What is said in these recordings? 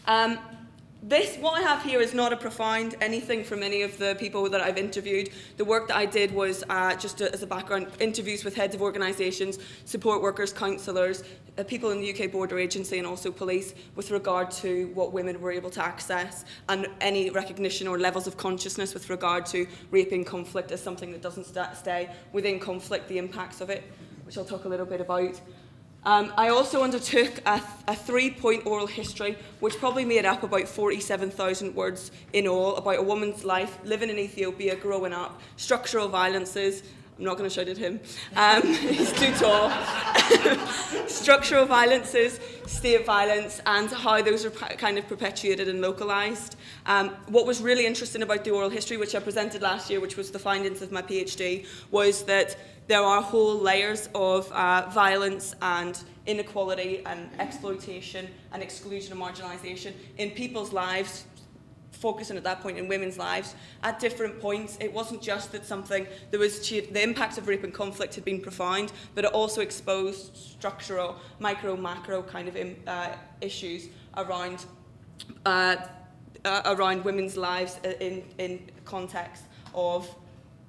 What I have here is not a profound anything from any of the people that I've interviewed. The work that I did was, as a background, interviews with heads of organisations, support workers, counsellors, people in the UK Border Agency and also police with regard to what women were able to access and any recognition or levels of consciousness with regard to rape in conflict as something that doesn't stay within conflict, the impacts of it, which I'll talk a little bit about. I also undertook a 3-point oral history, which probably made up about 47,000 words in all, about a woman's life, living in Ethiopia, growing up, structural violences. I'm not going to shout at him. He's too tall. Structural violences, state violence, and how those are kind of perpetuated and localised. What was really interesting about the oral history, which I presented last year, which was the findings of my PhD, was that there are whole layers of violence and inequality and exploitation and exclusion and marginalisation in people's lives, focusing at that point in women's lives at different points. It wasn't just that the impacts of rape and conflict had been profound, but it also exposed structural, micro, macro kind of issues around women's lives in context of.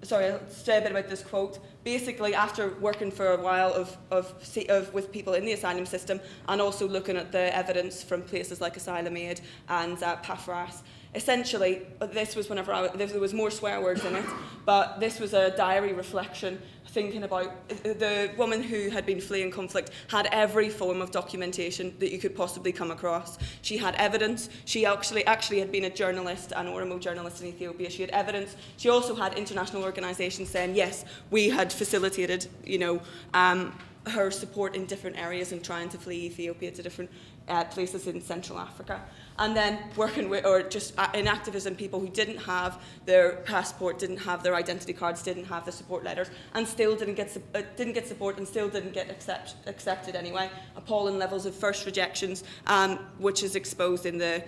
Sorry, I'll say a bit about this quote. Basically, after working for a while with people in the asylum system and also looking at the evidence from places like Asylum Aid and PAFRAS, essentially, this was there was more swear words in it, but this was a diary reflection thinking about the woman who had been fleeing conflict had every form of documentation that you could possibly come across. She had evidence. She actually had been a journalist, an Oromo journalist in Ethiopia. She had evidence. She also had international organisations saying, yes, we had facilitated, her support in different areas and trying to flee Ethiopia to different places in Central Africa. And then working with, or just in activism, people who didn't have their passport, didn't have their identity cards, didn't have the support letters, and still didn't get support and still didn't get accepted anyway. Appalling levels of first rejections, which is exposed in the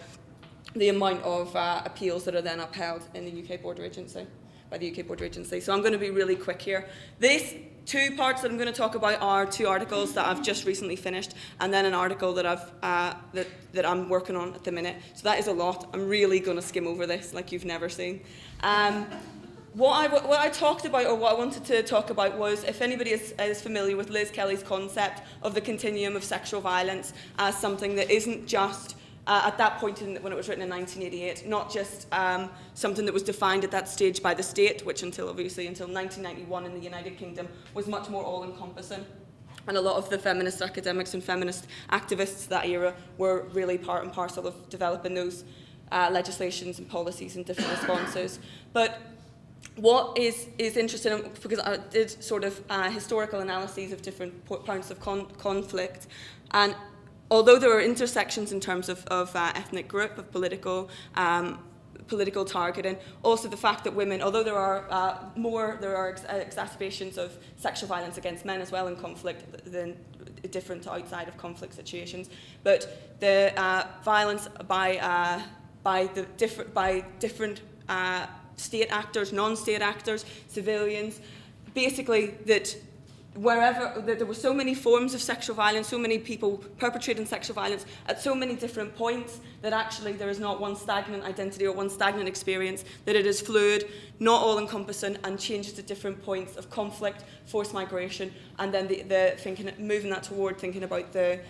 amount of appeals that are then upheld in the UK Border Agency, by the UK Border Agency. So I'm going to be really quick here. These 2 parts that I'm going to talk about are 2 articles that I've just recently finished, and then an article that that I'm working on at the minute. So that is a lot. I'm really going to skim over this like you've never seen. What I talked about, or what I wanted to talk about, was if anybody is familiar with Liz Kelly's concept of the continuum of sexual violence as something that isn't just at that point when it was written in 1988, not just something that was defined at that stage by the state, which until 1991 in the United Kingdom was much more all-encompassing. And a lot of the feminist academics and feminist activists that era were really part and parcel of developing those legislations and policies and different responses. But what is interesting, because I did sort of historical analyses of different points of conflict, and although there are intersections in terms of ethnic group, of political targeting, also the fact that women, although there are exacerbations of sexual violence against men as well in conflict than different outside of conflict situations, but the violence by different state actors, non-state actors, civilians, basically that there were so many forms of sexual violence, so many people perpetrating sexual violence at so many different points that actually there is not one stagnant identity or one stagnant experience, that it is fluid, not all-encompassing, and changes at different points of conflict, forced migration, and then moving that toward thinking about the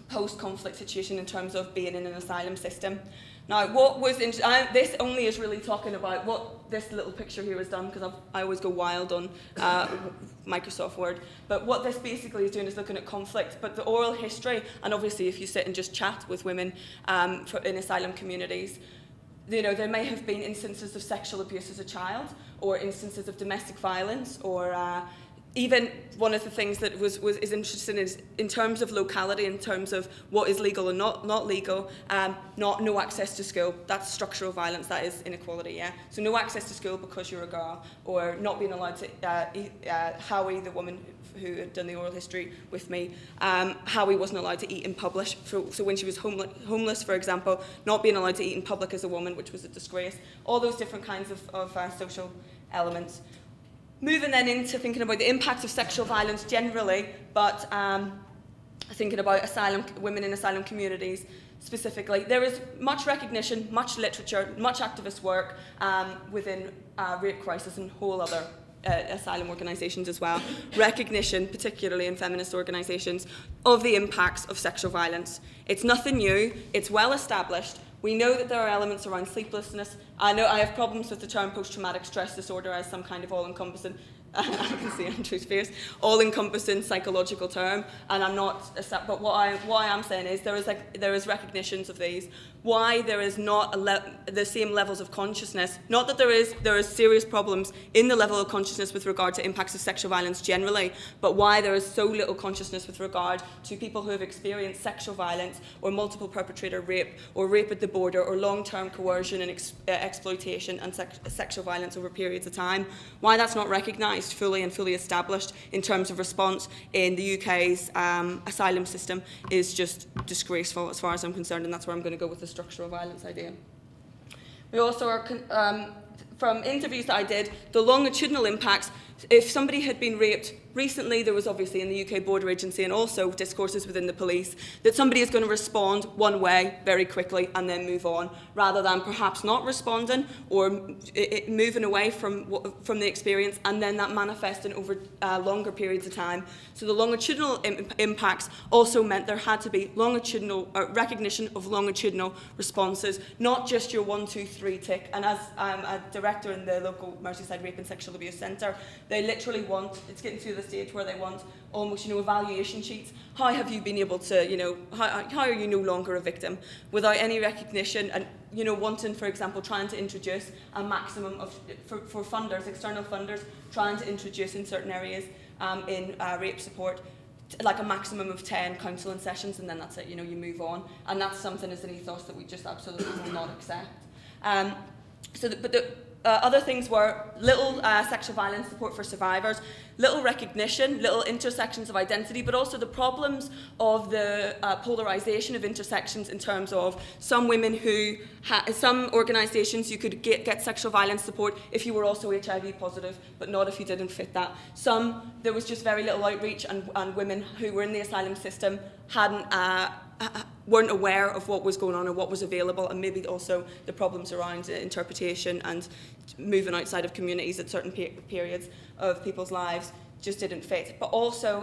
post-conflict situation in terms of being in an asylum system. Now, what was this only is really talking about what this little picture here has done, because I always go wild on Microsoft Word. But what this basically is doing is looking at conflict, but the oral history, and obviously if you sit and just chat with women in asylum communities, there may have been instances of sexual abuse as a child, or instances of domestic violence, or even one of the things that is interesting is in terms of locality, in terms of what is legal and not legal, no access to school. That's structural violence, that is inequality, yeah? So no access to school because you're a girl, or not being allowed to, Howie, the woman who had done the oral history with me, Howie wasn't allowed to eat in public. So when she was homeless, for example, not being allowed to eat in public as a woman, which was a disgrace. All those different kinds of social elements. Moving then into thinking about the impacts of sexual violence generally, but thinking about women in asylum communities specifically, there is much recognition, much literature, much activist work within rape crisis and whole other asylum organisations as well. Recognition, particularly in feminist organisations, of the impacts of sexual violence. It's nothing new, it's well established. We know that there are elements around sleeplessness. I know I have problems with the term post-traumatic stress disorder as some kind of all-encompassing, I can see Andrew's face, all-encompassing psychological term, and I'm not, but what I am saying is there is recognitions of these. Why there is not the same levels of consciousness, not that there is serious problems in the level of consciousness with regard to impacts of sexual violence generally, but why there is so little consciousness with regard to people who have experienced sexual violence or multiple perpetrator rape or rape at the border or long-term coercion and exploitation and sexual violence over periods of time. Why that's not recognised fully and fully established in terms of response in the UK's asylum system is just disgraceful as far as I'm concerned, and that's where I'm going to go with the structural violence idea. We also are, from interviews that I did, the longitudinal impacts. If somebody had been raped recently, there was obviously in the UK Border Agency and also discourses within the police that somebody is going to respond one way very quickly and then move on, rather than perhaps not responding or moving away from the experience and then that manifesting over longer periods of time. So the longitudinal impacts also meant there had to be longitudinal recognition of longitudinal responses, not just your 1, 2, 3 tick. And as a director in the local Merseyside Rape and Sexual Abuse Centre, they literally want, it's getting to the stage where they want almost, evaluation sheets. How have you been able to, how are you no longer a victim? Without any recognition and, wanting, for example, trying to introduce a maximum of, for funders, external funders, trying to introduce in certain areas in rape support, like a maximum of 10 counselling sessions, and then that's it, you move on. And that's something as an ethos that we just absolutely will not accept. Other things were little sexual violence support for survivors, little recognition, little intersections of identity, but also the problems of the polarisation of intersections in terms of some women who, some organisations you could get sexual violence support if you were also HIV positive, but not if you didn't fit that. Some, there was just very little outreach, and women who were in the asylum system weren't aware of what was going on and what was available, and maybe also the problems around interpretation and moving outside of communities at certain periods of people's lives just didn't fit. But also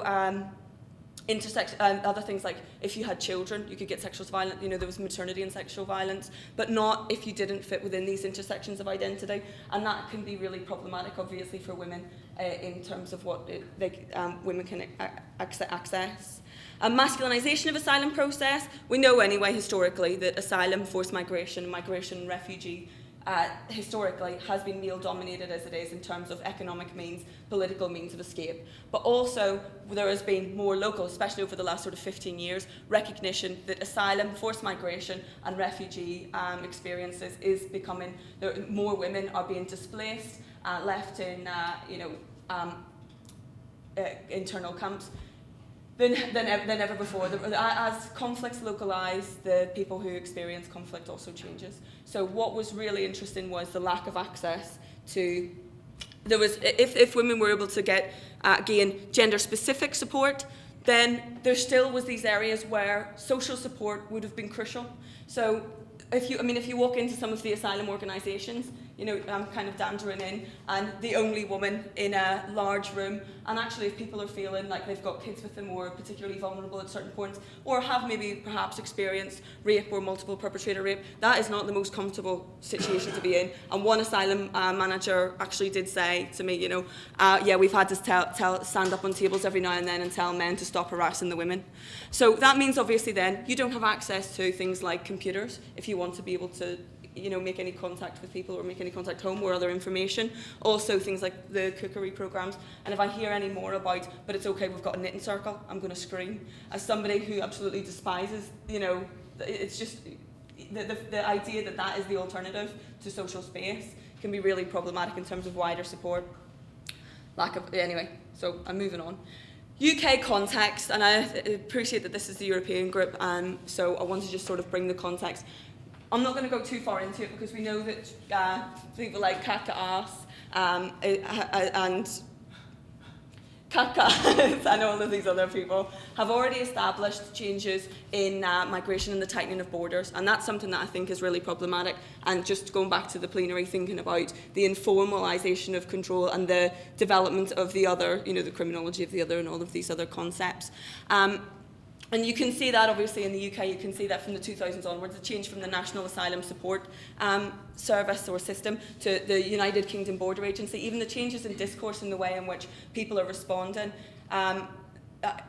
other things like if you had children, you could get sexual violence, there was maternity and sexual violence, but not if you didn't fit within these intersections of identity. And that can be really problematic, obviously, for women in terms of what women can access. Masculinisation of asylum process. We know anyway, historically, that asylum, forced migration, migration and refugee historically has been male-dominated as it is in terms of economic means, political means of escape. But also, there has been more local, especially over the last sort of 15 years, recognition that asylum, forced migration and refugee experiences is becoming, more women are being displaced, left in, internal camps than ever before. As conflicts localise, the people who experience conflict also changes. So what was really interesting was the lack of access to, if women were able to gain gender-specific support, then there still was these areas where social support would have been crucial. So if you walk into some of the asylum organisations, I'm kind of dandering in, and the only woman in a large room, and actually if people are feeling like they've got kids with them or particularly vulnerable at certain points, or have maybe perhaps experienced rape or multiple perpetrator rape, that is not the most comfortable situation to be in. And one asylum manager actually did say to me, yeah, we've had to stand up on tables every now and then and tell men to stop harassing the women. So that means obviously then you don't have access to things like computers if you want to be able to make any contact with people or make any contact home or other information. Also things like the cookery programs. And if I hear any more about, but it's okay, we've got a knitting circle, I'm going to scream. As somebody who absolutely despises, it's just the idea that that is the alternative to social space can be really problematic in terms of wider support. Anyway, so I'm moving on. UK context, and I appreciate that this is the European group, and so I want to just sort of bring the context. I'm not going to go too far into it because we know that people like Kat Ass and Kakas and all of these other people have already established changes in migration and the tightening of borders, and that's something that I think is really problematic. And just going back to the plenary, thinking about the informalisation of control and the development of the other, the criminology of the other and all of these other concepts. And you can see that, obviously, in the UK, you can see that from the 2000s onwards, the change from the National Asylum Support Service or system to the United Kingdom Border Agency. Even the changes in discourse and the way in which people are responding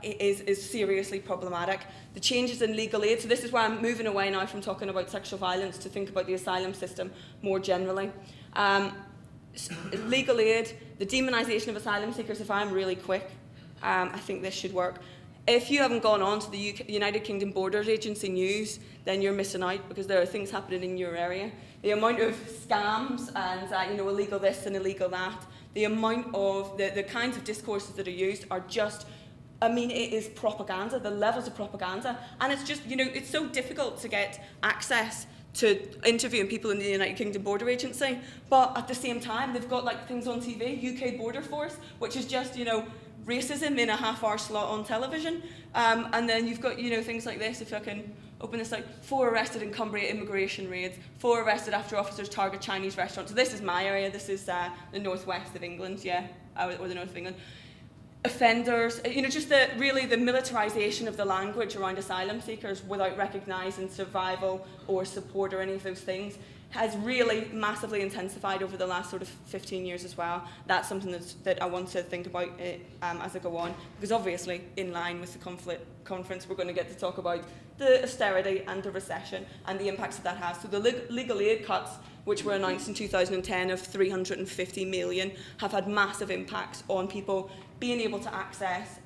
is seriously problematic. The changes in legal aid, so this is why I'm moving away now from talking about sexual violence to think about the asylum system more generally. Legal aid, the demonisation of asylum seekers, if I'm really quick, I think this should work. If you haven't gone on to the United Kingdom Borders Agency news, then you're missing out, because there are things happening in your area. The amount of scams and illegal this and illegal that, the amount of the kinds of discourses that are used are just, it is propaganda, the levels of propaganda. And it's just, it's so difficult to get access to interviewing people in the United Kingdom Border Agency. But at the same time, they've got things on TV, UK Border Force, which is just, racism in a half-hour slot on television. And then you've got, things like this, if I can open this, 4 arrested in Cumbria immigration raids, 4 arrested after officers target Chinese restaurants. So this is my area, this is the northwest of England, or the north of England. Offenders, just the militarisation of the language around asylum seekers without recognising survival or support or any of those things has really massively intensified over the last sort of 15 years as well. That's something that I want to think about as I go on, because obviously, in line with the conference, we're going to get to talk about the austerity and the recession and the impacts that has. So the legal aid cuts, which were announced in 2010 of 350 million, have had massive impacts on people being able to access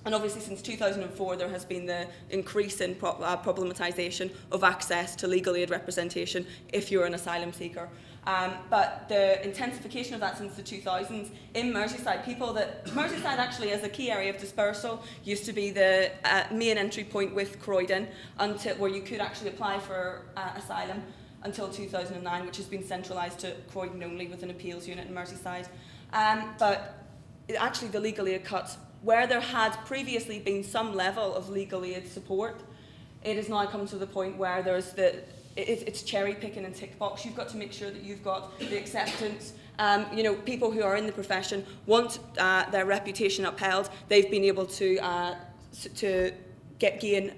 and obviously since 2004 there has been the increase in problematisation of access to legal aid representation if you're an asylum seeker. But the intensification of that since the 2000s in Merseyside, Merseyside actually as a key area of dispersal used to be the main entry point with Croydon, where you could actually apply for asylum until 2009, which has been centralised to Croydon only with an appeals unit in Merseyside. But actually the legal aid cuts, where there had previously been some level of legal aid support, it has now come to the point where there's it's cherry picking and tick box. You've got to make sure that you've got the acceptance. People who are in the profession want their reputation upheld. They've been able to gain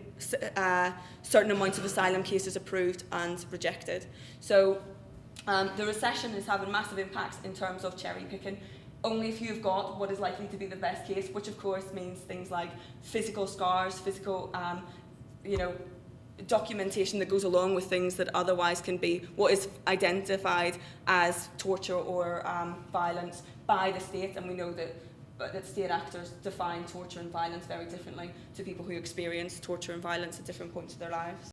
certain amounts of asylum cases approved and rejected. So the recession is having massive impacts in terms of cherry picking. Only if you've got what is likely to be the best case, which of course means things like physical scars, physical, documentation that goes along with things that otherwise can be what is identified as torture or violence by the state, and we know that state actors define torture and violence very differently to people who experience torture and violence at different points of their lives.